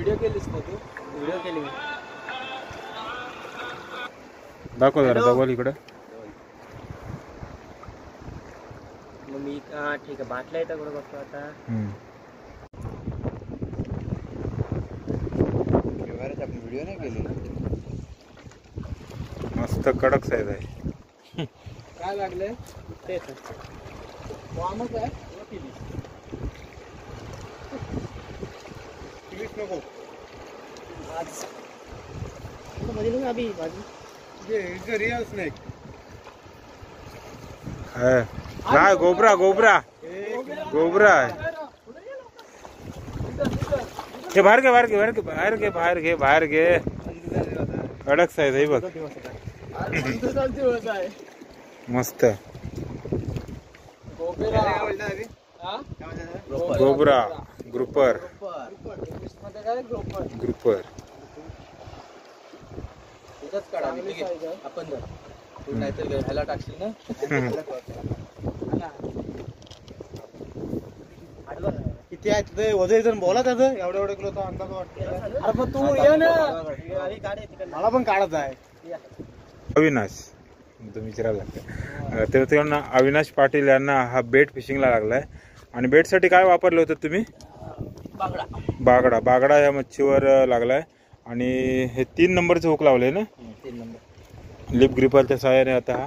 Video केलीस ना तू? Video केली मी. दाखव जरा डबल इकडं. मग मी ठीक आहे बाटल्या येतं कुठं बघतो आता. आपण व्हिडिओ नाही केले. मस्त कडक साईज आहे. काय लागले ते वामच आहे नको आज मध्ये ना अभी बाजू ये रियल स्नेक है काय गोबरा गोबरा गोबरा आहे. हे बाहेर घे बाहेर घे बाहेर घे बाहेर घे बाहेर घे बाहेर घे. कडक साईज आहे बघ. मस्त गोबरा ग्रुपर ग्रुपर. आपण नाहीतर ह्याला टाकशील ना. किती आहे तिथे वजन जण बोला त्याचं एवढं एवढं किलो अंदाज वाटतं. अरे पण तू ये ना मला पण काढत आहे. अविनाश तुम्ही विचारायला लागतं तर त्यांना अविनाश पाटील यांना हा बेट फिशिंगला लागलाय. आणि बेटसाठी काय वापरलं होतं तुम्ही? बागडा. बागडा बागडा या मच्छीवर लागलाय. आणि हे 3 नंबरचं हुक लावलंय ना. 3 नंबर लिप ग्रिपरच्या सहाय्याने आता हा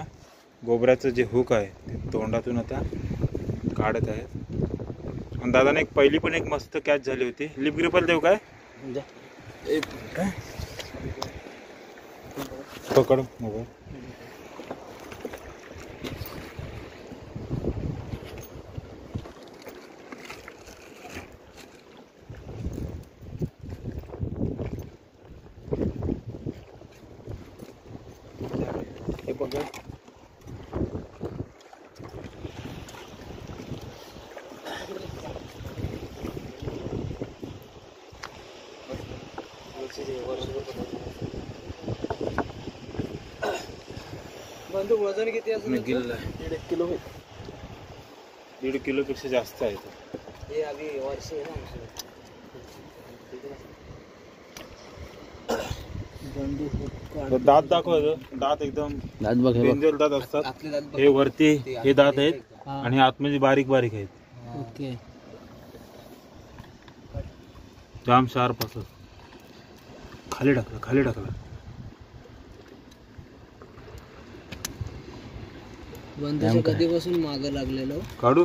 गोबऱ्याचं जे हुक आहे ते तोंडातून आता काढत आहेत. आणि दादाने पहिली पण एक मस्त कॅच झाली होती. लिप ग्रिपर देऊ काय? पकड मोबाईल. हे पकड. बंधू वजन किती असेल? 1.5 किलो. 1.5 किलोपेक्षा जास्त आहे. हे अभी वर्ष आहे ना. दात दाखव. दात एकदम डेंजर दात असतात. हे वरती हे दात आहेत आणि आतमध्ये बारीक बारीक आहेत. ओके. जाम शार्प असत. खाली टाकला खाली टाकला. बंधूच्या कधीपासून मागं लागलेलो काढू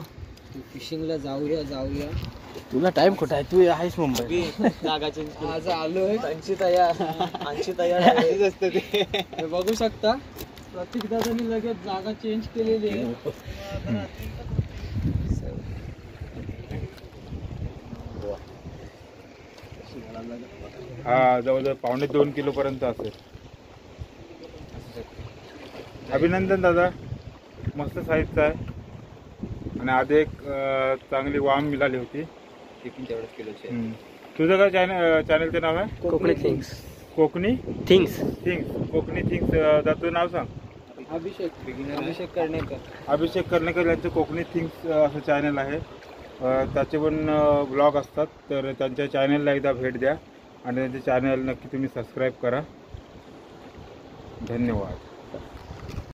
फिशिंगला जाऊया जाऊया. तुला टाइम कुठं आहे? तू आहेस मुंबई. जागाची आज आलोय. त्यांची तयार असते ते बघू शकता. प्रत्येक दादानी लगेच जागा चेंज केलेली आहे. हा जवळजवळ 1.5-2 किलो पर्यंत असेल. अभिनंदन दादा. मस्त साईजचा आहे. आणि आधी एक चांगली वाम मिळाली होती. तेवढंच किलोची. तुझं काय चॅनलचं नाव आहे? Konkani things. Konkani things. Konkani things. तुझं नाव सांग. अभिषेक करणेकर. अभिषेक करणेकर यांचं कोकणी थिंग्स असं चॅनल आहे. त्याचे पण ब्लॉग असतात. तर त्यांच्या चॅनलला एकदा भेट द्या आणि त्यांचे चॅनल नक्की तुम्ही सबस्क्राईब करा. धन्यवाद.